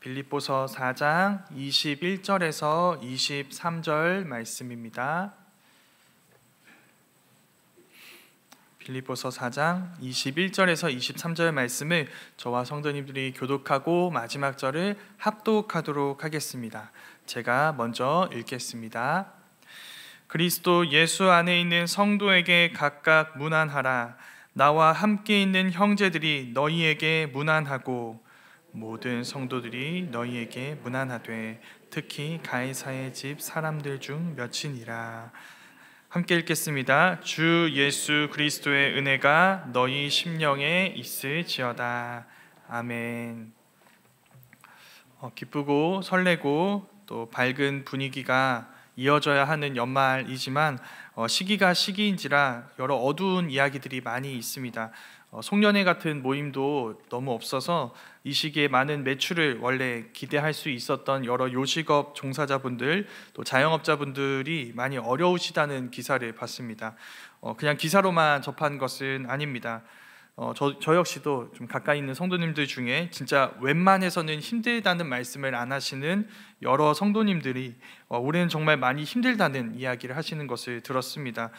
빌립보서 4장 21절에서 23절 말씀입니다. 빌립보서 4장 21절에서 23절 말씀을 저와 성도님들이 교독하고 마지막 절을 합독하도록 하겠습니다. 제가 먼저 읽겠습니다. 그리스도 예수 안에 있는 성도에게 각각 문안하라. 나와 함께 있는 형제들이 너희에게 문안하고 모든 성도들이 너희에게 문안하되 특히 가이사의 집 사람들 중 몇이니라. 함께 읽겠습니다. 주 예수 그리스도의 은혜가 너희 심령에 있을지어다. 아멘. 기쁘고 설레고 또 밝은 분위기가 이어져야 하는 연말이지만 시기가 시기인지라 여러 어두운 이야기들이 많이 있습니다. 송년회 같은 모임도 너무 없어서 이 시기에 많은 매출을 원래 기대할 수 있었던 여러 요식업 종사자분들 또 자영업자분들이 많이 어려우시다는 기사를 봤습니다. 그냥 기사로만 접한 것은 아닙니다. 저 역시도 좀 가까이 있는 성도님들 중에 진짜 웬만해서는 힘들다는 말씀을 안 하시는 여러 성도님들이 올해는 정말 많이 힘들다는 이야기를 하시는 것을 들었습니다.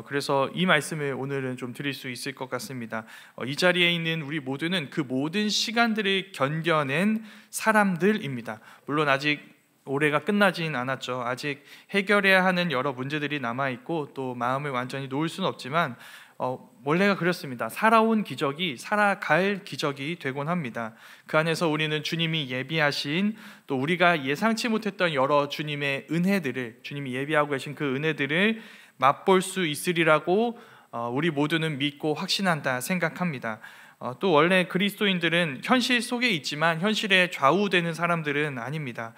그래서 이 말씀을 오늘은 좀 드릴 수 있을 것 같습니다. 이 자리에 있는 우리 모두는 그 모든 시간들을 견뎌낸 사람들입니다. 물론 아직 올해가 끝나진 않았죠. 아직 해결해야 하는 여러 문제들이 남아있고 또 마음을 완전히 놓을 수는 없지만 원래가 그렇습니다. 살아온 기적이 살아갈 기적이 되곤 합니다. 그 안에서 우리는 주님이 예비하신 또 우리가 예상치 못했던 여러 주님의 은혜들을, 주님이 예비하고 계신 그 은혜들을 맛볼 수 있으리라고 우리 모두는 믿고 확신한다 생각합니다. 또 원래 그리스도인들은 현실 속에 있지만 현실에 좌우되는 사람들은 아닙니다.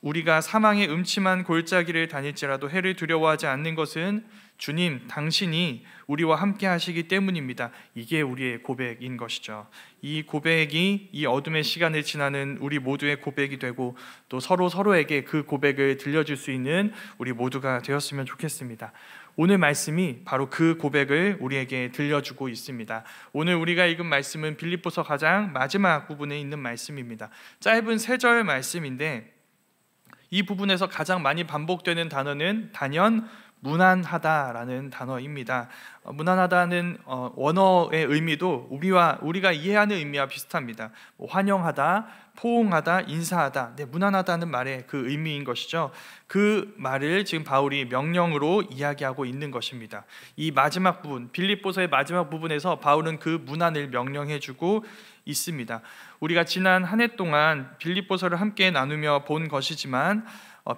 우리가 사망의 음침한 골짜기를 다닐지라도 해를 두려워하지 않는 것은 주님 당신이 우리와 함께 하시기 때문입니다. 이게 우리의 고백인 것이죠. 이 고백이 이 어둠의 시간을 지나는 우리 모두의 고백이 되고 또 서로에게 그 고백을 들려줄 수 있는 우리 모두가 되었으면 좋겠습니다. 오늘 말씀이 바로 그 고백을 우리에게 들려주고 있습니다. 오늘 우리가 읽은 말씀은 빌립보서 가장 마지막 부분에 있는 말씀입니다. 짧은 3절 말씀인데 이 부분에서 가장 많이 반복되는 단어는 단연 문안하다라는 단어입니다. 문안하다는 원어의 의미도 우리가 이해하는 의미와 비슷합니다. 환영하다, 포옹하다, 인사하다, 문안하다는 말의 그 의미인 것이죠. 그 말을 지금 바울이 명령으로 이야기하고 있는 것입니다. 이 마지막 부분, 빌립보서의 마지막 부분에서 바울은 그 문안을 명령해주고 있습니다. 우리가 지난 한 해 동안 빌립보서를 함께 나누며 본 것이지만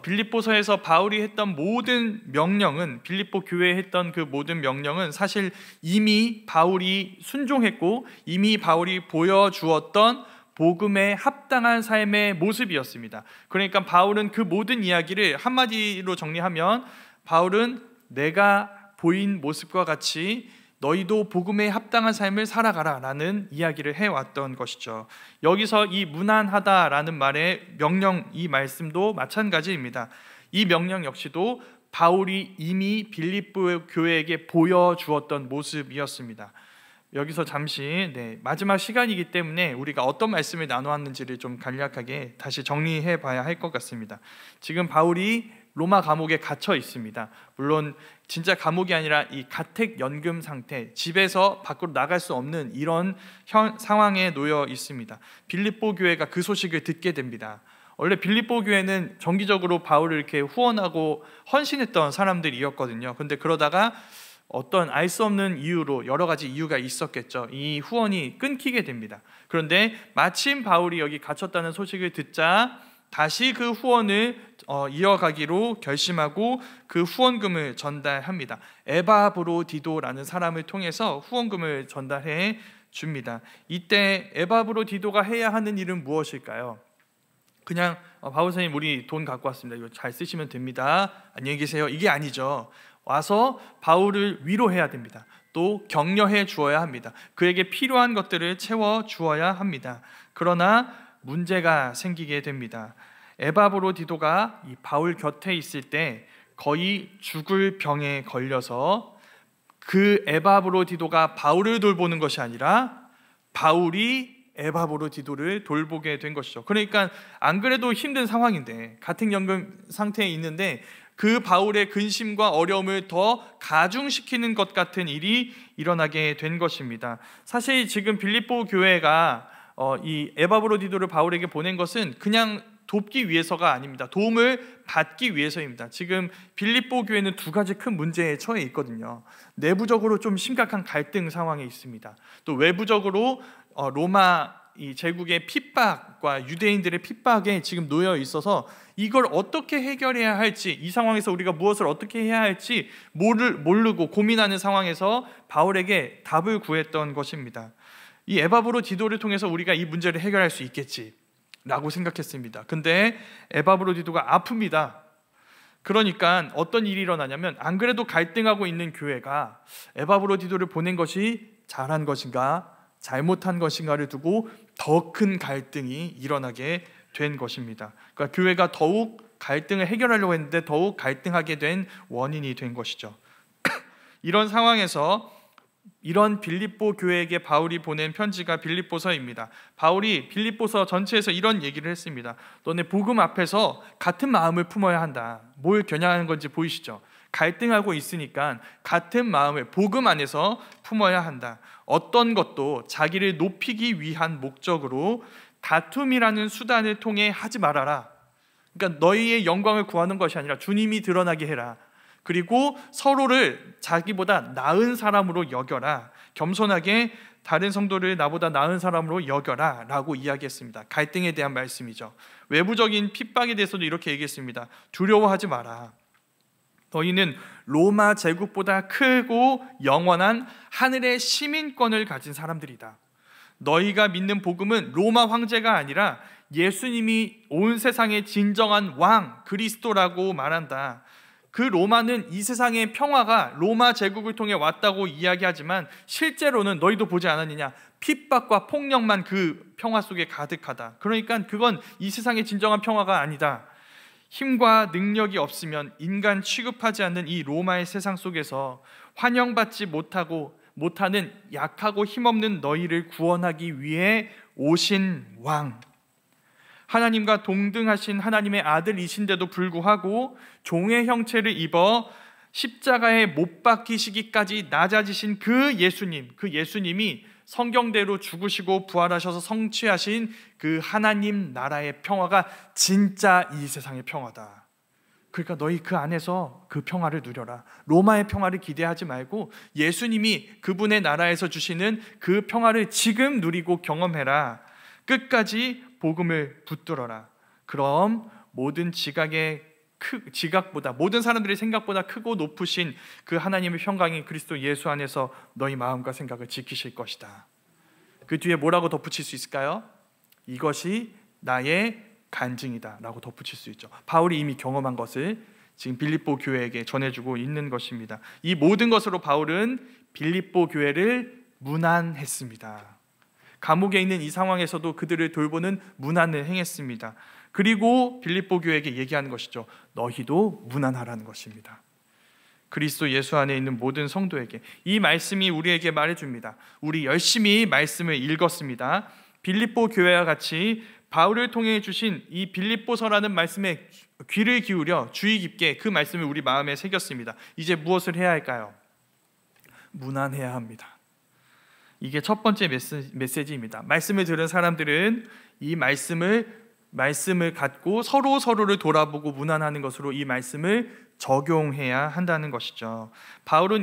빌립보서에서 바울이 했던 모든 명령은, 빌립보 교회에 했던 그 모든 명령은 사실 이미 바울이 순종했고 이미 바울이 보여주었던 복음에 합당한 삶의 모습이었습니다. 그러니까 바울은 그 모든 이야기를 한마디로 정리하면 바울은 내가 보인 모습과 같이 너희도 복음에 합당한 삶을 살아가라 라는 이야기를 해왔던 것이죠. 여기서 이 문안하다라는 말의 명령, 이 말씀도 마찬가지입니다. 이 명령 역시도 바울이 이미 빌립보 교회에게 보여주었던 모습이었습니다. 여기서 잠시 마지막 시간이기 때문에 우리가 어떤 말씀을 나누었는지를 좀 간략하게 다시 정리해 봐야 할 것 같습니다. 지금 바울이 로마 감옥에 갇혀 있습니다. 물론 진짜 감옥이 아니라 이 가택 연금 상태, 집에서 밖으로 나갈 수 없는 이런 상황에 놓여 있습니다. 빌립보 교회가 그 소식을 듣게 됩니다. 원래 빌립보 교회는 정기적으로 바울을 이렇게 후원하고 헌신했던 사람들이었거든요. 근데 그러다가 어떤 알 수 없는 이유로 여러 가지 이유가 있었겠죠. 이 후원이 끊기게 됩니다. 그런데 마침 바울이 여기 갇혔다는 소식을 듣자 다시 그 후원을 이어가기로 결심하고 그 후원금을 전달합니다. 에바브로디도라는 사람을 통해서 후원금을 전달해 줍니다. 이때 에바브로디도가 해야 하는 일은 무엇일까요? 그냥 바울 선생님 우리 돈 갖고 왔습니다. 이거 잘 쓰시면 됩니다. 안녕히 계세요. 이게 아니죠. 와서 바울을 위로해야 됩니다. 또 격려해 주어야 합니다. 그에게 필요한 것들을 채워 주어야 합니다. 그러나 문제가 생기게 됩니다. 에바브로디도가 이 바울 곁에 있을 때 거의 죽을 병에 걸려서 그 에바브로디도가 바울을 돌보는 것이 아니라 바울이 에바브로디도를 돌보게 된 것이죠. 그러니까 안 그래도 힘든 상황인데, 가택연금 상태에 있는데 그 바울의 근심과 어려움을 더 가중시키는 것 같은 일이 일어나게 된 것입니다. 사실 지금 빌립보 교회가 이 에바브로디도를 바울에게 보낸 것은 그냥 돕기 위해서가 아닙니다. 도움을 받기 위해서입니다. 지금 빌립보 교회는 두 가지 큰 문제에 처해 있거든요. 내부적으로 좀 심각한 갈등 상황에 있습니다. 또 외부적으로 로마 이 제국의 핍박과 유대인들의 핍박에 지금 놓여 있어서 이걸 어떻게 해결해야 할지, 이 상황에서 우리가 무엇을 어떻게 해야 할지 모르고 고민하는 상황에서 바울에게 답을 구했던 것입니다. 이 에바브로디도를 통해서 우리가 이 문제를 해결할 수 있겠지라고 생각했습니다. 근데 에바브로디도가 아픕니다. 그러니까 어떤 일이 일어나냐면, 안 그래도 갈등하고 있는 교회가 에바브로디도를 보낸 것이 잘한 것인가 잘못한 것인가를 두고 더 큰 갈등이 일어나게 된 것입니다. 그러니까 교회가 더욱 갈등을 해결하려고 했는데 더욱 갈등하게 된 원인이 된 것이죠. 이런 상황에서 이런 빌립보 교회에게 바울이 보낸 편지가 빌립보서입니다. 바울이 빌립보서 전체에서 이런 얘기를 했습니다. 너네 복음 앞에서 같은 마음을 품어야 한다. 뭘 겨냥하는 건지 보이시죠? 갈등하고 있으니까 같은 마음을 복음 안에서 품어야 한다. 어떤 것도 자기를 높이기 위한 목적으로 다툼이라는 수단을 통해 하지 말아라. 그러니까 너희의 영광을 구하는 것이 아니라 주님이 드러나게 해라. 그리고 서로를 자기보다 나은 사람으로 여겨라. 겸손하게 다른 성도를 나보다 나은 사람으로 여겨라 라고 이야기했습니다. 갈등에 대한 말씀이죠. 외부적인 핍박에 대해서도 이렇게 얘기했습니다. 두려워하지 마라. 너희는 로마 제국보다 크고 영원한 하늘의 시민권을 가진 사람들이다. 너희가 믿는 복음은 로마 황제가 아니라 예수님이 온 세상의 진정한 왕 그리스도라고 말한다. 그 로마는 이 세상의 평화가 로마 제국을 통해 왔다고 이야기하지만 실제로는 너희도 보지 않았느냐? 핍박과 폭력만 그 평화 속에 가득하다. 그러니까 그건 이 세상의 진정한 평화가 아니다. 힘과 능력이 없으면 인간 취급하지 않는 이 로마의 세상 속에서 환영받지 못하는 약하고 힘없는 너희를 구원하기 위해 오신 왕, 하나님과 동등하신 하나님의 아들이신데도 불구하고 종의 형체를 입어 십자가에 못 박히시기까지 낮아지신 그 예수님이 성경대로 죽으시고 부활하셔서 성취하신 그 하나님 나라의 평화가 진짜 이 세상의 평화다. 그러니까 너희 그 안에서 그 평화를 누려라. 로마의 평화를 기대하지 말고 예수님이 그분의 나라에서 주시는 그 평화를 지금 누리고 경험해라. 끝까지 복음을 붙들어라. 그럼 모든 지각보다, 모든 사람들의 생각보다 크고 높으신 그 하나님의 평강인 그리스도 예수 안에서 너희 마음과 생각을 지키실 것이다. 그 뒤에 뭐라고 덧붙일 수 있을까요? 이것이 나의 간증이다 라고 덧붙일 수 있죠. 바울이 이미 경험한 것을 지금 빌립보 교회에게 전해주고 있는 것입니다. 이 모든 것으로 바울은 빌립보 교회를 문안했습니다. 감옥에 있는 이 상황에서도 그들을 돌보는 문안을 행했습니다. 그리고 빌립보 교회에게 얘기하는 것이죠. 너희도 문안하라는 것입니다. 그리스도 예수 안에 있는 모든 성도에게 이 말씀이 우리에게 말해줍니다. 우리 열심히 말씀을 읽었습니다. 빌립보 교회와 같이 바울을 통해 주신 이 빌립보서라는 말씀에 귀를 기울여 주의 깊게 그 말씀을 우리 마음에 새겼습니다. 이제 무엇을 해야 할까요? 문안해야 합니다. 이게 첫 번째 메시지입니다. 말씀을 들은 사람들은 이 말씀을 갖고 서로를 돌아보고 문안하는 것으로 이 말씀을 적용해야 한다는 것이죠. 바울은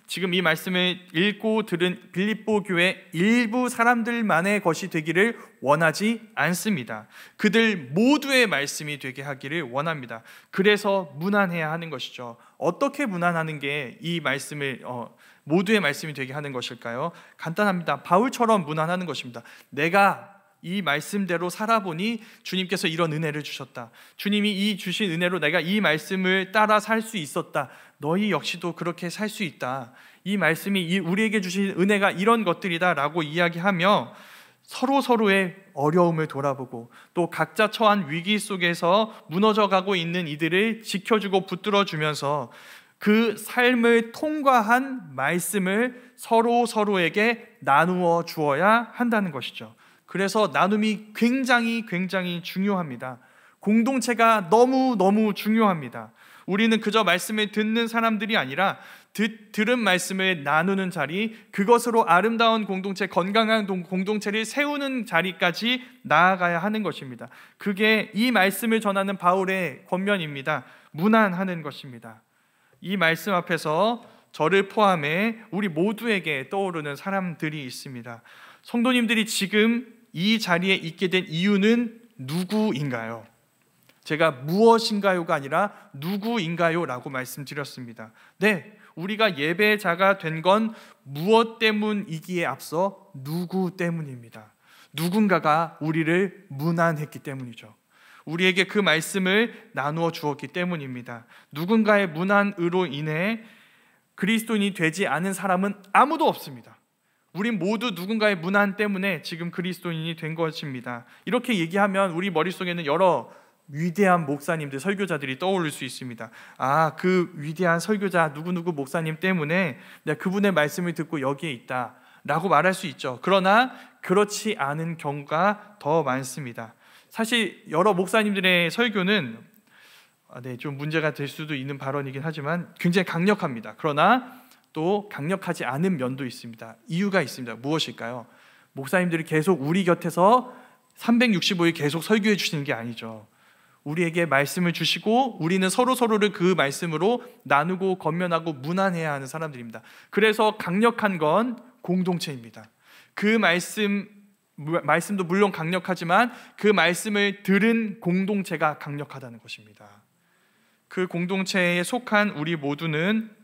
지금 이 말씀을 읽고 들은 빌립보 교회 일부 사람들만의 것이 되기를 원하지 않습니다. 그들 모두의 말씀이 되게 하기를 원합니다. 그래서 문안해야 하는 것이죠. 어떻게 문안하는 게 이 말씀을 모두의 말씀이 되게 하는 것일까요? 간단합니다. 바울처럼 문안하는 것입니다. 내가 이 말씀대로 살아보니 주님께서 이런 은혜를 주셨다. 주님이 이 주신 은혜로 내가 이 말씀을 따라 살 수 있었다. 너희 역시도 그렇게 살 수 있다. 이 말씀이 우리에게 주신 은혜가 이런 것들이다 라고 이야기하며 서로의 어려움을 돌아보고 또 각자 처한 위기 속에서 무너져가고 있는 이들을 지켜주고 붙들어주면서 그 삶을 통과한 말씀을 서로에게 나누어 주어야 한다는 것이죠. 그래서 나눔이 굉장히 중요합니다. 공동체가 너무 중요합니다. 우리는 그저 말씀을 듣는 사람들이 아니라 들은 말씀을 나누는 자리, 그것으로 아름다운 공동체, 건강한 공동체를 세우는 자리까지 나아가야 하는 것입니다. 그게 이 말씀을 전하는 바울의 권면입니다. 문안하는 것입니다. 이 말씀 앞에서 저를 포함해 우리 모두에게 떠오르는 사람들이 있습니다. 성도님들이 지금 이 자리에 있게 된 이유는 누구인가요? 제가 무엇인가요가 아니라 누구인가요? 라고 말씀드렸습니다. 네, 우리가 예배자가 된 건 무엇 때문이기에 앞서 누구 때문입니다. 누군가가 우리를 문안했기 때문이죠. 우리에게 그 말씀을 나누어 주었기 때문입니다. 누군가의 문안으로 인해 그리스도인이 되지 않은 사람은 아무도 없습니다. 우린 모두 누군가의 문안 때문에 지금 그리스도인이 된 것입니다. 이렇게 얘기하면 우리 머릿속에는 여러 위대한 목사님들, 설교자들이 떠오를 수 있습니다. 그 위대한 설교자 누구누구 목사님 때문에 내가 그분의 말씀을 듣고 여기에 있다 라고 말할 수 있죠. 그러나 그렇지 않은 경우가 더 많습니다. 사실 여러 목사님들의 설교는 좀 문제가 될 수도 있는 발언이긴 하지만 굉장히 강력합니다. 그러나 또 강력하지 않은 면도 있습니다. 이유가 있습니다. 무엇일까요? 목사님들이 계속 우리 곁에서 365일 계속 설교해 주시는 게 아니죠. 우리에게 말씀을 주시고 우리는 서로를 그 말씀으로 나누고 권면하고 문안해야 하는 사람들입니다. 그래서 강력한 건 공동체입니다. 그 말씀도 물론 강력하지만 그 말씀을 들은 공동체가 강력하다는 것입니다. 그 공동체에 속한 우리 모두는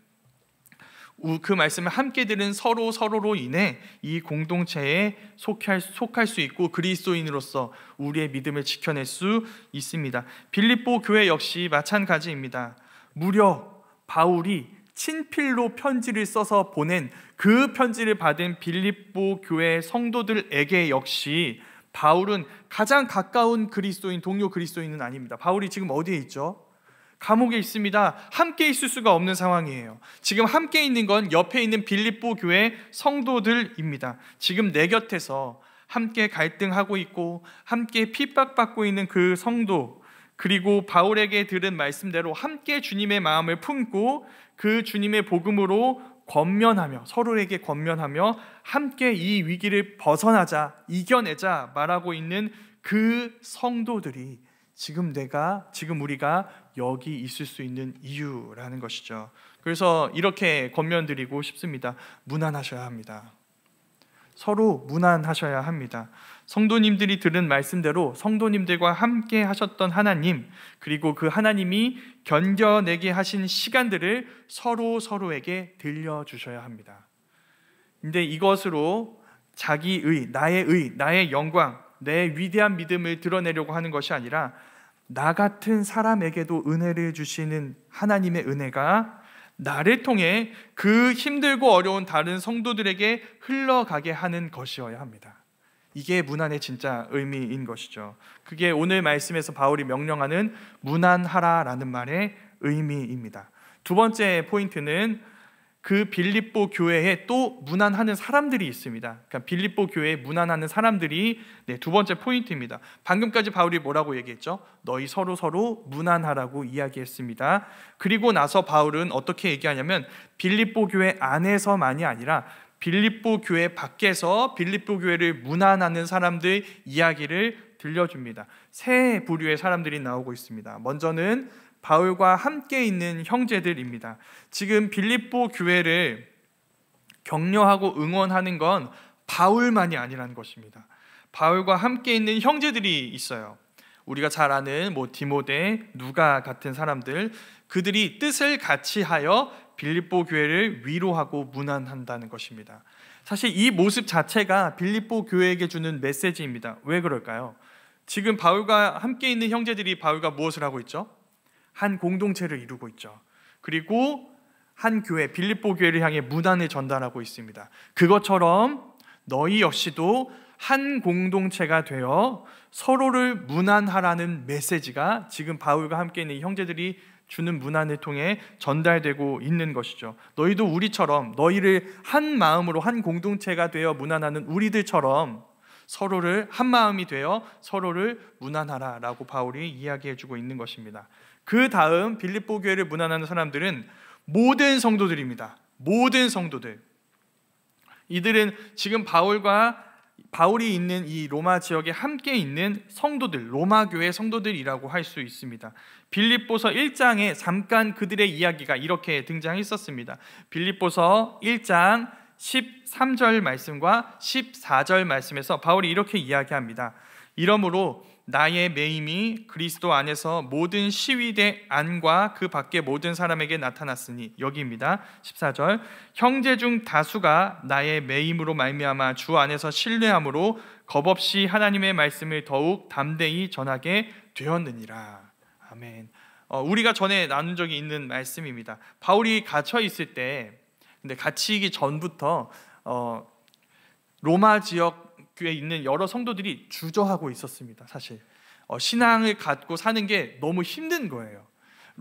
그 말씀을 함께 들은 서로로 인해 이 공동체에 속할 수 있고 그리스도인으로서 우리의 믿음을 지켜낼 수 있습니다. 빌립보 교회 역시 마찬가지입니다. 무려 바울이 친필로 편지를 써서 보낸 그 편지를 받은 빌립보 교회 성도들에게 역시 바울은 가장 가까운 그리스도인, 동료 그리스도인은 아닙니다. 바울이 지금 어디에 있죠? 감옥에 있습니다. 함께 있을 수가 없는 상황이에요. 지금 함께 있는 건 옆에 있는 빌립보 교회 성도들입니다. 지금 내 곁에서 함께 갈등하고 있고 함께 핍박받고 있는 그 성도, 그리고 바울에게 들은 말씀대로 함께 주님의 마음을 품고 그 주님의 복음으로 권면하며 서로에게 권면하며 함께 이 위기를 벗어나자, 이겨내자 말하고 있는 그 성도들이 지금 우리가 여기 있을 수 있는 이유라는 것이죠. 그래서 이렇게 권면드리고 싶습니다. 문안하셔야 합니다. 서로 문안하셔야 합니다. 성도님들이 들은 말씀대로 성도님들과 함께 하셨던 하나님, 그리고 그 하나님이 견뎌내게 하신 시간들을 서로에게 들려주셔야 합니다. 근데 이것으로 자기의, 나의 영광, 내 위대한 믿음을 드러내려고 하는 것이 아니라 나 같은 사람에게도 은혜를 주시는 하나님의 은혜가 나를 통해 그 힘들고 어려운 다른 성도들에게 흘러가게 하는 것이어야 합니다. 이게 문안의 진짜 의미인 것이죠. 그게 오늘 말씀에서 바울이 명령하는 문안하라라는 말의 의미입니다. 두 번째 포인트는 그 빌립보 교회에 또 문안하는 사람들이 있습니다. 그러니까 빌립보 교회에 문안하는 사람들이 두 번째 포인트입니다. 방금까지 바울이 뭐라고 얘기했죠? 너희 서로 문안하라고 이야기했습니다. 그리고 나서 바울은 어떻게 얘기하냐면 빌립보 교회 안에서만이 아니라 빌립보 교회 밖에서 빌립보 교회를 문안하는 사람들 이야기를 들려줍니다. 세 부류의 사람들이 나오고 있습니다. 먼저는 바울과 함께 있는 형제들입니다. 지금 빌립보 교회를 격려하고 응원하는 건 바울만이 아니라는 것입니다. 바울과 함께 있는 형제들이 있어요. 우리가 잘 아는 디모데, 누가 같은 사람들, 그들이 뜻을 같이 하여 빌립보 교회를 위로하고 문안한다는 것입니다. 사실 이 모습 자체가 빌립보 교회에게 주는 메시지입니다. 왜 그럴까요? 지금 바울과 함께 있는 형제들이 바울과 무엇을 하고 있죠? 한 공동체를 이루고 있죠. 그리고 한 교회, 빌립보 교회를 향해 문안을 전달하고 있습니다. 그것처럼 너희 역시도 한 공동체가 되어 서로를 문안하라는 메시지가 지금 바울과 함께 있는 형제들이 주는 문안을 통해 전달되고 있는 것이죠. 너희도 우리처럼 너희를 한 마음으로 한 공동체가 되어 문안하는 우리들처럼 서로를 한 마음이 되어 서로를 문안하라 라고 바울이 이야기해주고 있는 것입니다. 그 다음 빌립보 교회를 문안하는 사람들은 모든 성도들입니다. 모든 성도들. 이들은 지금 바울이 있는 이 로마 지역에 함께 있는 성도들, 로마 교회 성도들이라고 할 수 있습니다. 빌립보서 1장에 잠깐 그들의 이야기가 이렇게 등장했었습니다. 빌립보서 1장 13절 말씀과 14절 말씀에서 바울이 이렇게 이야기합니다. 이러므로 나의 매임이 그리스도 안에서 모든 시위대 안과 그 밖의 모든 사람에게 나타났으니, 여기입니다. 14절, 형제 중 다수가 나의 매임으로 말미암아 주 안에서 신뢰함으로 겁없이 하나님의 말씀을 더욱 담대히 전하게 되었느니라. 아멘. 우리가 전에 나눈 적이 있는 말씀입니다. 바울이 갇혀 있을 때, 근데 갇히기 전부터 로마 지역 교회에 있는 여러 성도들이 주저하고 있었습니다. 사실 신앙을 갖고 사는 게 너무 힘든 거예요.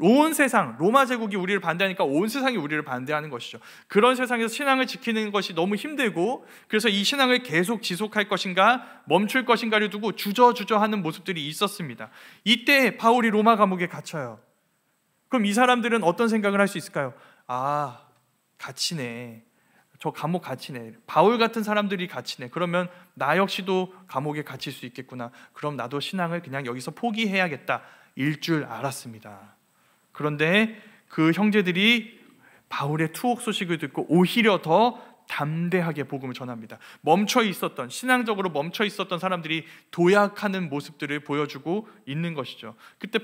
온 세상, 로마 제국이 우리를 반대하니까 온 세상이 우리를 반대하는 것이죠. 그런 세상에서 신앙을 지키는 것이 너무 힘들고, 그래서 이 신앙을 계속 지속할 것인가 멈출 것인가를 두고 주저하는 모습들이 있었습니다. 이때 바울이 로마 감옥에 갇혀요. 그럼 이 사람들은 어떤 생각을 할 수 있을까요? 아, 갇히네. 저 감옥 갇히네. 바울 같은 사람들이 갇히네. 그러면 나 역시도 감옥에 갇힐 수 있겠구나. 그럼 나도 신앙을 그냥 여기서 포기해야겠다. 일 줄 알았습니다. 그런데 그 형제들이 바울의 투옥 소식을 듣고 오히려 더 담대하게 복음을 전합니다. 신앙적으로 멈춰 있었던 사람들이 도약하는 모습들을 보여주고 있는 것이죠. 그때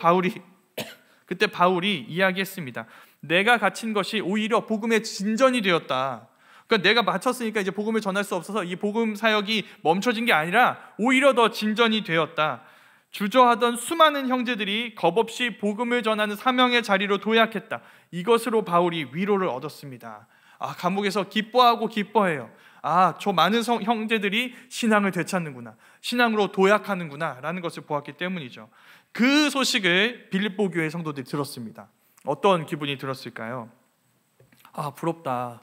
바울이 이야기했습니다. 내가 갇힌 것이 오히려 복음의 진전이 되었다. 그러니까 내가 마쳤으니까 이제 복음을 전할 수 없어서 이 복음 사역이 멈춰진 게 아니라 오히려 더 진전이 되었다. 주저하던 수많은 형제들이 겁없이 복음을 전하는 사명의 자리로 도약했다. 이것으로 바울이 위로를 얻었습니다. 감옥에서 기뻐해요. 저 많은 형제들이 신앙을 되찾는구나, 신앙으로 도약하는구나 라는 것을 보았기 때문이죠. 그 소식을 빌립보 교회 성도들이 들었습니다. 어떤 기분이 들었을까요? 부럽다.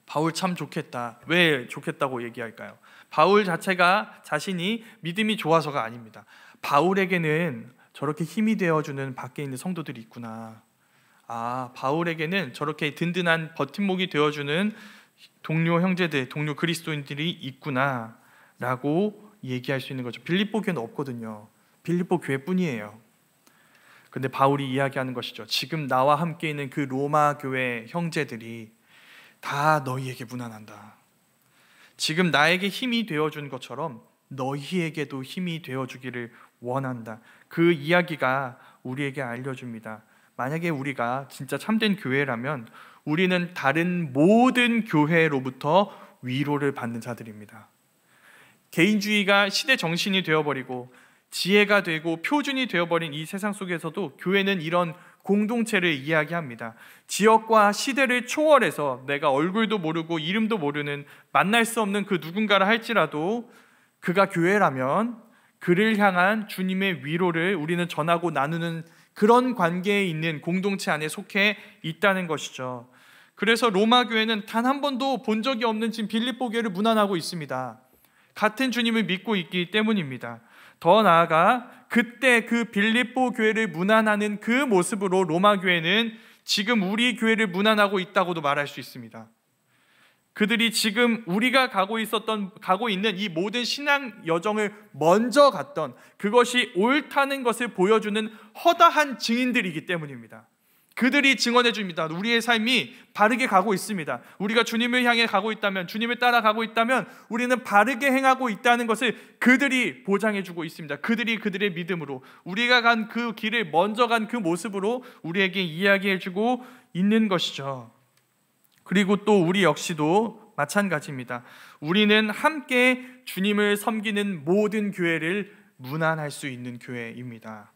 바울 참 좋겠다. 왜 좋겠다고 얘기할까요? 바울 자신이 믿음이 좋아서가 아닙니다. 바울에게는 저렇게 힘이 되어주는 밖에 있는 성도들이 있구나. 바울에게는 저렇게 든든한 버팀목이 되어주는 동료 형제들, 동료 그리스도인들이 있구나 라고 얘기할 수 있는 거죠. 빌립보 교회는 없거든요. 빌립보 교회뿐이에요. 근데 바울이 이야기하는 것이죠. 지금 나와 함께 있는 그 로마 교회 형제들이 다 너희에게 문안한다. 지금 나에게 힘이 되어준 것처럼 너희에게도 힘이 되어주기를 원한다. 그 이야기가 우리에게 알려줍니다. 만약에 우리가 진짜 참된 교회라면 우리는 다른 모든 교회로부터 위로를 받는 자들입니다. 개인주의가 시대 정신이 되어버리고 지혜가 되고 표준이 되어버린 이 세상 속에서도 교회는 이런 공동체를 이야기합니다. 지역과 시대를 초월해서 내가 얼굴도 모르고 이름도 모르는, 만날 수 없는 그 누군가라 할지라도 그가 교회라면 그를 향한 주님의 위로를 우리는 전하고 나누는 그런 관계에 있는 공동체 안에 속해 있다는 것이죠. 그래서 로마 교회는 단 한 번도 본 적이 없는 지금 빌립보 교회를 문안하고 있습니다. 같은 주님을 믿고 있기 때문입니다. 더 나아가 그때 그 빌립보 교회를 문안하는 그 모습으로 로마 교회는 지금 우리 교회를 문안하고 있다고도 말할 수 있습니다. 그들이 지금 우리가 가고 있는 이 모든 신앙 여정을 먼저 갔던, 그것이 옳다는 것을 보여주는 허다한 증인들이기 때문입니다. 그들이 증언해 줍니다. 우리의 삶이 바르게 가고 있습니다. 우리가 주님을 향해 가고 있다면, 주님을 따라가고 있다면 우리는 바르게 행하고 있다는 것을 그들이 보장해 주고 있습니다. 그들의 믿음으로, 우리가 간 그 길을 먼저 간 그 모습으로 우리에게 이야기해 주고 있는 것이죠. 그리고 또 우리 역시도 마찬가지입니다. 우리는 함께 주님을 섬기는 모든 교회를 문안할 수 있는 교회입니다.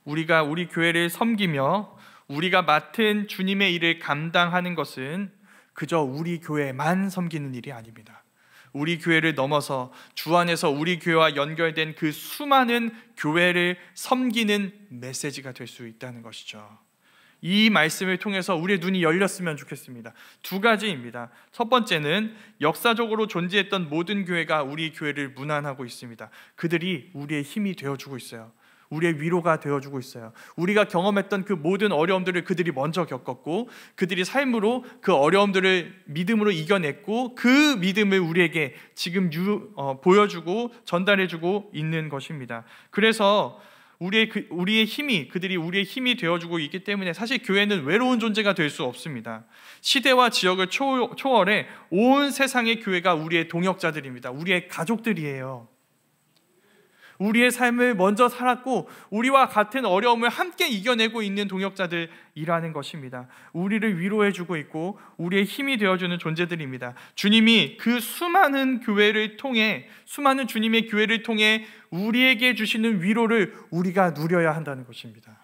우리가 우리 교회를 섬기며 우리가 맡은 주님의 일을 감당하는 것은 그저 우리 교회만 섬기는 일이 아닙니다. 우리 교회를 넘어서 주 안에서 우리 교회와 연결된 그 수많은 교회를 섬기는 메시지가 될 수 있다는 것이죠. 이 말씀을 통해서 우리의 눈이 열렸으면 좋겠습니다. 두 가지입니다. 첫 번째는 역사적으로 존재했던 모든 교회가 우리 교회를 문안하고 있습니다. 그들이 우리의 힘이 되어주고 있어요. 우리의 위로가 되어주고 있어요. 우리가 경험했던 그 모든 어려움들을 그들이 먼저 겪었고, 그들이 삶으로 그 어려움들을 믿음으로 이겨냈고, 그 믿음을 우리에게 지금 보여주고 전달해주고 있는 것입니다. 그래서 우리의 힘이, 그들이 우리의 힘이 되어주고 있기 때문에 사실 교회는 외로운 존재가 될 수 없습니다. 시대와 지역을 초월해 온 세상의 교회가 우리의 동역자들입니다. 우리의 가족들이에요. 우리의 삶을 먼저 살았고 우리와 같은 어려움을 함께 이겨내고 있는 동역자들이라는 것입니다. 우리를 위로해주고 있고 우리의 힘이 되어주는 존재들입니다. 주님이 그 수많은 주님의 교회를 통해 우리에게 주시는 위로를 우리가 누려야 한다는 것입니다.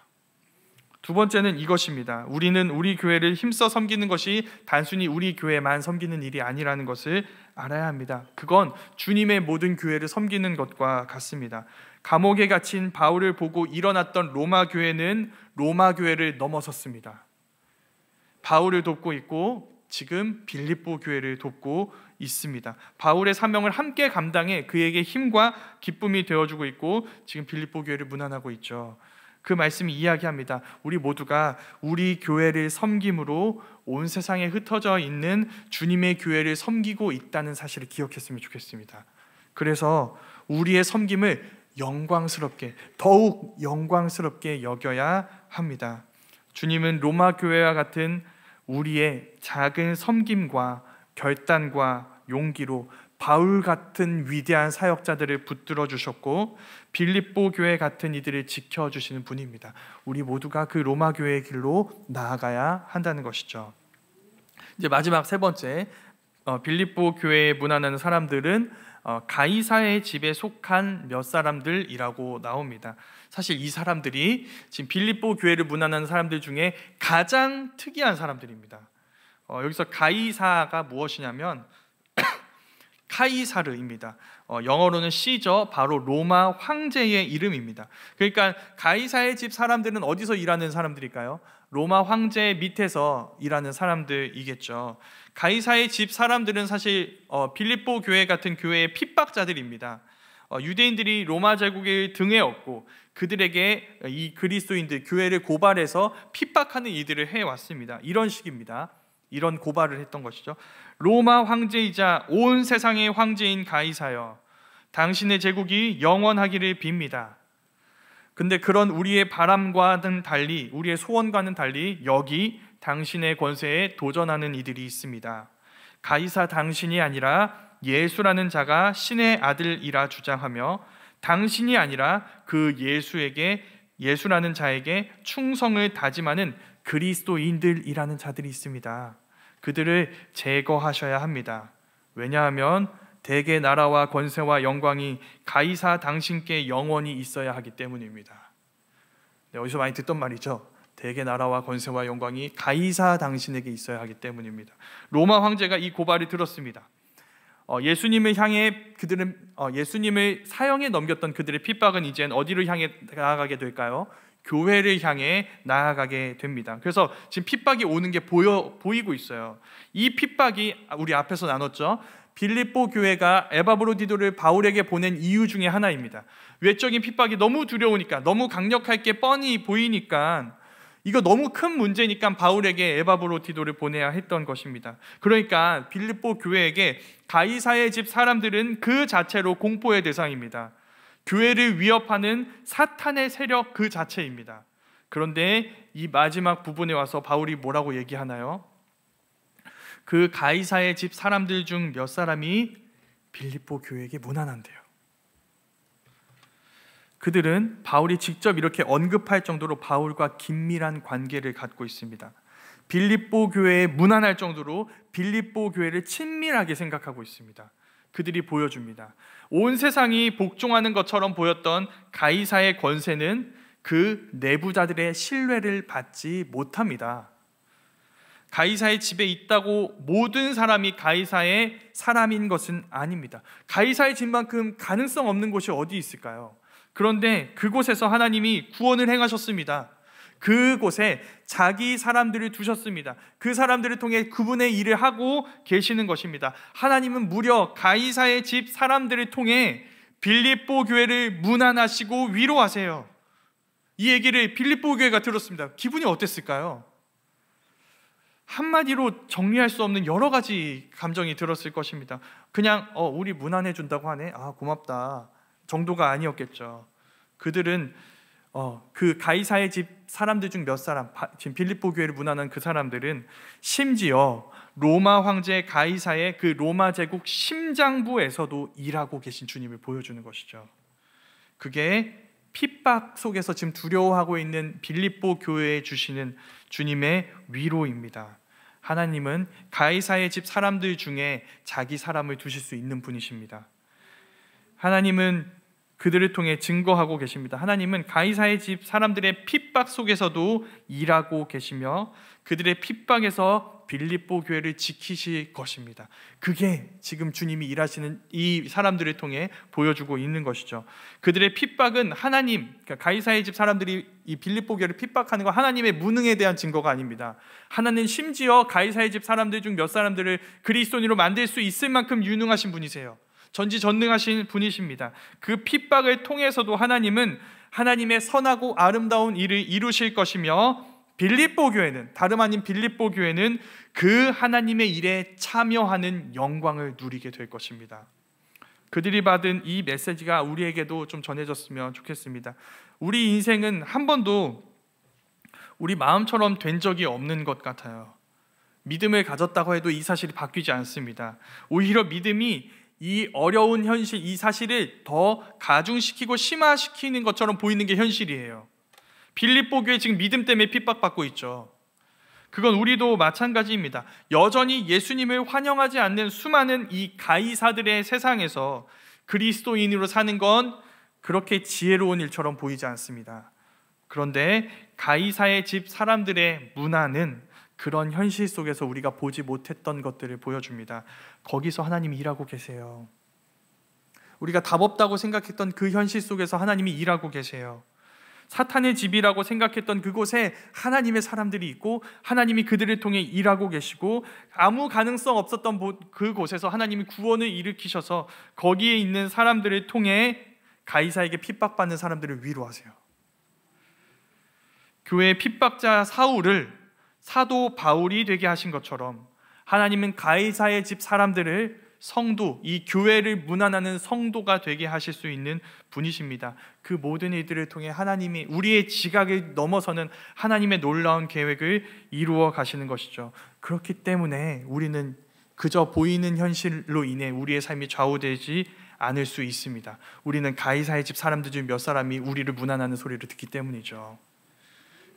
두 번째는 이것입니다. 우리는 우리 교회를 힘써 섬기는 것이 단순히 우리 교회만 섬기는 일이 아니라는 것을 알아야 합니다. 그건 주님의 모든 교회를 섬기는 것과 같습니다. 감옥에 갇힌 바울을 보고 일어났던 로마 교회는 로마 교회를 넘어섰습니다. 바울을 돕고 있고 지금 빌립보 교회를 돕고 있습니다. 바울의 사명을 함께 감당해 그에게 힘과 기쁨이 되어주고 있고 지금 빌립보 교회를 문안하고 있죠. 그 말씀이 이야기합니다. 우리 모두가 우리 교회를 섬김으로 온 세상에 흩어져 있는 주님의 교회를 섬기고 있다는 사실을 기억했으면 좋겠습니다. 그래서 우리의 섬김을 더욱 영광스럽게 여겨야 합니다. 주님은 로마 교회와 같은 우리의 작은 섬김과 결단과 용기로 바울 같은 위대한 사역자들을 붙들어 주셨고 빌립보 교회 같은 이들을 지켜주시는 분입니다. 우리 모두가 그 로마 교회의 길로 나아가야 한다는 것이죠. 이제 마지막 세 번째, 빌립보 교회에 문안하는 사람들은 가이사의 집에 속한 몇 사람들이라고 나옵니다. 사실 이 사람들이 지금 빌립보 교회를 문안하는 사람들 중에 가장 특이한 사람들입니다. 여기서 가이사가 무엇이냐면 카이사르입니다. 영어로는 시저, 바로 로마 황제의 이름입니다. 그러니까 가이사의 집 사람들은 어디서 일하는 사람들일까요? 로마 황제 밑에서 일하는 사람들이겠죠. 가이사의 집 사람들은 사실 빌립보 교회 같은 교회의 핍박자들입니다. 유대인들이 로마 제국의 등에 업고 그들에게 이 그리스도인들 교회를 고발해서 핍박하는 일들을 해왔습니다. 이런 식입니다. 이런 고발을 했던 것이죠. 로마 황제이자 온 세상의 황제인 가이사여, 당신의 제국이 영원하기를 빕니다. 근데 그런 우리의 바람과는 달리, 우리의 소원과는 달리 여기 당신의 권세에 도전하는 이들이 있습니다. 가이사 당신이 아니라 예수라는 자가 신의 아들이라 주장하며 당신이 아니라 그 예수라는 자에게 충성을 다짐하는 그리스도인들이라는 자들이 있습니다. 그들을 제거하셔야 합니다. 왜냐하면 대개 나라와 권세와 영광이 가이사 당신께 영원히 있어야 하기 때문입니다. 네, 어디서 많이 듣던 말이죠. 대개 나라와 권세와 영광이 가이사 당신에게 있어야 하기 때문입니다. 로마 황제가 이 고발을 들었습니다. 예수님을 사형에 넘겼던 그들의 핍박은 이젠 어디로 향해 나아가게 될까요? 교회를 향해 나아가게 됩니다. 그래서 지금 핍박이 오는 게 보이고 있어요. 이 핍박이 우리 앞에서 나눴죠. 빌립보 교회가 에바브로디도를 바울에게 보낸 이유 중에 하나입니다. 외적인 핍박이 너무 두려우니까, 너무 강력할 게 뻔히 보이니까, 이거 너무 큰 문제니까 바울에게 에바브로디도를 보내야 했던 것입니다. 그러니까 빌립보 교회에게 가이사의 집 사람들은 그 자체로 공포의 대상입니다. 교회를 위협하는 사탄의 세력 그 자체입니다. 그런데 이 마지막 부분에 와서 바울이 뭐라고 얘기하나요? 그 가이사의 집 사람들 중 몇 사람이 빌립보 교회에게 문안한대요. 그들은 바울이 직접 이렇게 언급할 정도로 바울과 긴밀한 관계를 갖고 있습니다. 빌립보 교회에 문안할 정도로 빌립보 교회를 친밀하게 생각하고 있습니다. 그들이 보여줍니다. 온 세상이 복종하는 것처럼 보였던 가이사의 권세는 그 내부자들의 신뢰를 받지 못합니다. 가이사의 집에 있다고 모든 사람이 가이사의 사람인 것은 아닙니다. 가이사의 집만큼 가능성 없는 곳이 어디 있을까요? 그런데 그곳에서 하나님이 구원을 행하셨습니다. 그곳에 자기 사람들을 두셨습니다. 그 사람들을 통해 그분의 일을 하고 계시는 것입니다. 하나님은 무려 가이사의 집 사람들을 통해 빌립보 교회를 문안하시고 위로하세요. 이 얘기를 빌립보 교회가 들었습니다. 기분이 어땠을까요? 한마디로 정리할 수 없는 여러 가지 감정이 들었을 것입니다. 그냥 우리 문안해 준다고 하네, 고맙다 정도가 아니었겠죠. 그들은 그 가이사의 집 사람들 중 몇 사람, 지금 빌립보 교회를 문안한 그 사람들은 심지어 로마 황제 가이사의 그 로마 제국 심장부에서도 일하고 계신 주님을 보여주는 것이죠. 그게 핍박 속에서 지금 두려워하고 있는 빌립보 교회에 주시는 주님의 위로입니다. 하나님은 가이사의 집 사람들 중에 자기 사람을 두실 수 있는 분이십니다. 하나님은 그들을 통해 증거하고 계십니다. 하나님은 가이사의 집 사람들의 핍박 속에서도 일하고 계시며 그들의 핍박에서 빌립보 교회를 지키실 것입니다. 그게 지금 주님이 일하시는 이 사람들을 통해 보여주고 있는 것이죠. 그들의 핍박은 하나님, 그러니까 가이사의 집 사람들이 이 빌립보 교회를 핍박하는 건 하나님의 무능에 대한 증거가 아닙니다. 하나님은 심지어 가이사의 집 사람들 중 몇 사람들을 그리스도인으로 만들 수 있을 만큼 유능하신 분이세요. 전지전능하신 분이십니다. 그 핍박을 통해서도 하나님은 하나님의 선하고 아름다운 일을 이루실 것이며 빌립보 교회는, 다름 아닌 빌립보 교회는 그 하나님의 일에 참여하는 영광을 누리게 될 것입니다. 그들이 받은 이 메시지가 우리에게도 좀 전해졌으면 좋겠습니다. 우리 인생은 한 번도 우리 마음처럼 된 적이 없는 것 같아요. 믿음을 가졌다고 해도 이 사실이 바뀌지 않습니다. 오히려 믿음이 이 어려운 현실, 이 사실을 더 가중시키고 심화시키는 것처럼 보이는 게 현실이에요. 빌립보 교회 지금 믿음 때문에 핍박받고 있죠. 그건 우리도 마찬가지입니다. 여전히 예수님을 환영하지 않는 수많은 이 가이사들의 세상에서 그리스도인으로 사는 건 그렇게 지혜로운 일처럼 보이지 않습니다. 그런데 가이사의 집 사람들의 문화는 그런 현실 속에서 우리가 보지 못했던 것들을 보여줍니다. 거기서 하나님이 일하고 계세요. 우리가 답 없다고 생각했던 그 현실 속에서 하나님이 일하고 계세요. 사탄의 집이라고 생각했던 그곳에 하나님의 사람들이 있고 하나님이 그들을 통해 일하고 계시고 아무 가능성 없었던 그곳에서 하나님이 구원을 일으키셔서 거기에 있는 사람들을 통해 가이사에게 핍박받는 사람들을 위로하세요. 교회의 핍박자 사울을 사도 바울이 되게 하신 것처럼 하나님은 가이사의 집 사람들을 성도, 이 교회를 문안하는 성도가 되게 하실 수 있는 분이십니다. 그 모든 일들을 통해 하나님이 우리의 지각을 넘어서는 하나님의 놀라운 계획을 이루어 가시는 것이죠. 그렇기 때문에 우리는 그저 보이는 현실로 인해 우리의 삶이 좌우되지 않을 수 있습니다. 우리는 가이사의 집 사람들 중 몇 사람이 우리를 문안하는 소리를 듣기 때문이죠.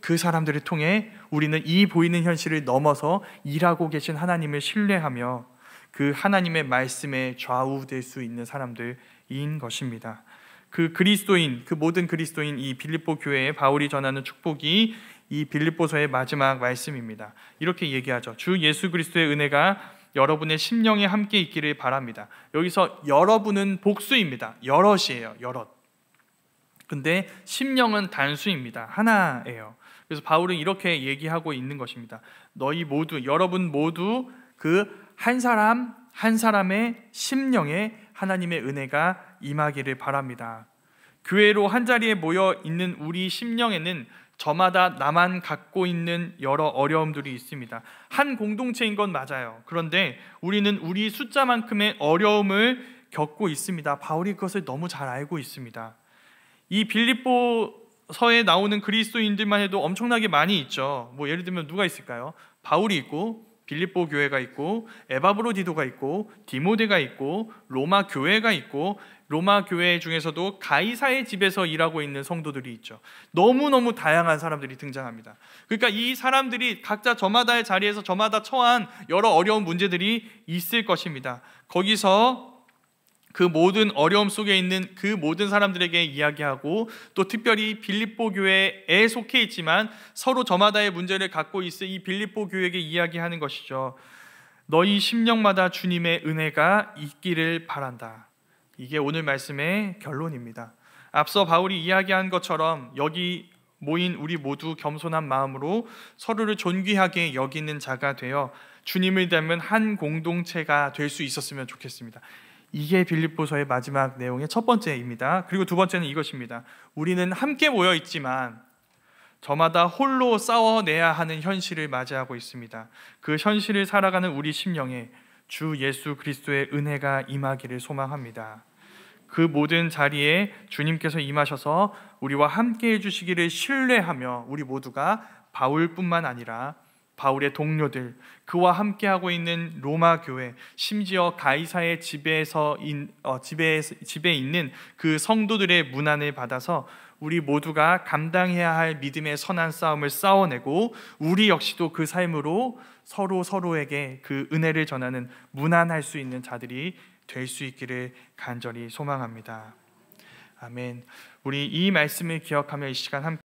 그 사람들을 통해 우리는 이 보이는 현실을 넘어서 일하고 계신 하나님을 신뢰하며 그 하나님의 말씀에 좌우될 수 있는 사람들인 것입니다. 그 그리스도인, 그 모든 그리스도인 이 빌립보 교회에 바울이 전하는 축복이 이 빌립보서의 마지막 말씀입니다. 이렇게 얘기하죠. 주 예수 그리스도의 은혜가 여러분의 심령에 함께 있기를 바랍니다. 여기서 여러분은 복수입니다. 여럿이에요. 여럿. 근데 심령은 단수입니다. 하나예요. 그래서 바울은 이렇게 얘기하고 있는 것입니다. 너희 모두, 여러분 모두 그 한 사람 한 사람의 심령에 하나님의 은혜가 임하기를 바랍니다. 교회로 한자리에 모여 있는 우리 심령에는 저마다 나만 갖고 있는 여러 어려움들이 있습니다. 한 공동체인 건 맞아요. 그런데 우리는 우리 숫자만큼의 어려움을 겪고 있습니다. 바울이 그것을 너무 잘 알고 있습니다. 이 빌립보서에 나오는 그리스도인들만 해도 엄청나게 많이 있죠. 예를 들면 누가 있을까요? 바울이 있고 빌립보 교회가 있고 에바브로디도가 있고 디모데가 있고 로마 교회가 있고 로마 교회 중에서도 가이사의 집에서 일하고 있는 성도들이 있죠. 너무너무 다양한 사람들이 등장합니다. 그러니까 이 사람들이 각자 저마다의 자리에서 저마다 처한 여러 어려운 문제들이 있을 것입니다. 거기서 그 모든 어려움 속에 있는 그 모든 사람들에게 이야기하고 또 특별히 빌립보 교회에 속해 있지만 서로 저마다의 문제를 갖고 있을 이 빌립보 교회에게 이야기하는 것이죠. 너희 심령마다 주님의 은혜가 있기를 바란다. 이게 오늘 말씀의 결론입니다. 앞서 바울이 이야기한 것처럼 여기 모인 우리 모두 겸손한 마음으로 서로를 존귀하게 여기는 자가 되어 주님을 닮은 한 공동체가 될 수 있었으면 좋겠습니다. 이게 빌립보서의 마지막 내용의 첫 번째입니다. 그리고 두 번째는 이것입니다. 우리는 함께 모여 있지만 저마다 홀로 싸워내야 하는 현실을 맞이하고 있습니다. 그 현실을 살아가는 우리 심령에 주 예수 그리스도의 은혜가 임하기를 소망합니다. 그 모든 자리에 주님께서 임하셔서 우리와 함께 해주시기를 신뢰하며 우리 모두가 바울뿐만 아니라 바울의 동료들, 그와 함께하고 있는 로마 교회, 심지어 가이사의 집에 있는 그 성도들의 문안을 받아서 우리 모두가 감당해야 할 믿음의 선한 싸움을 싸워내고 우리 역시도 그 삶으로 서로에게 그 은혜를 전하는 문안할 수 있는 자들이 될 수 있기를 간절히 소망합니다. 아멘. 우리 이 말씀을 기억하며 이 시간 함께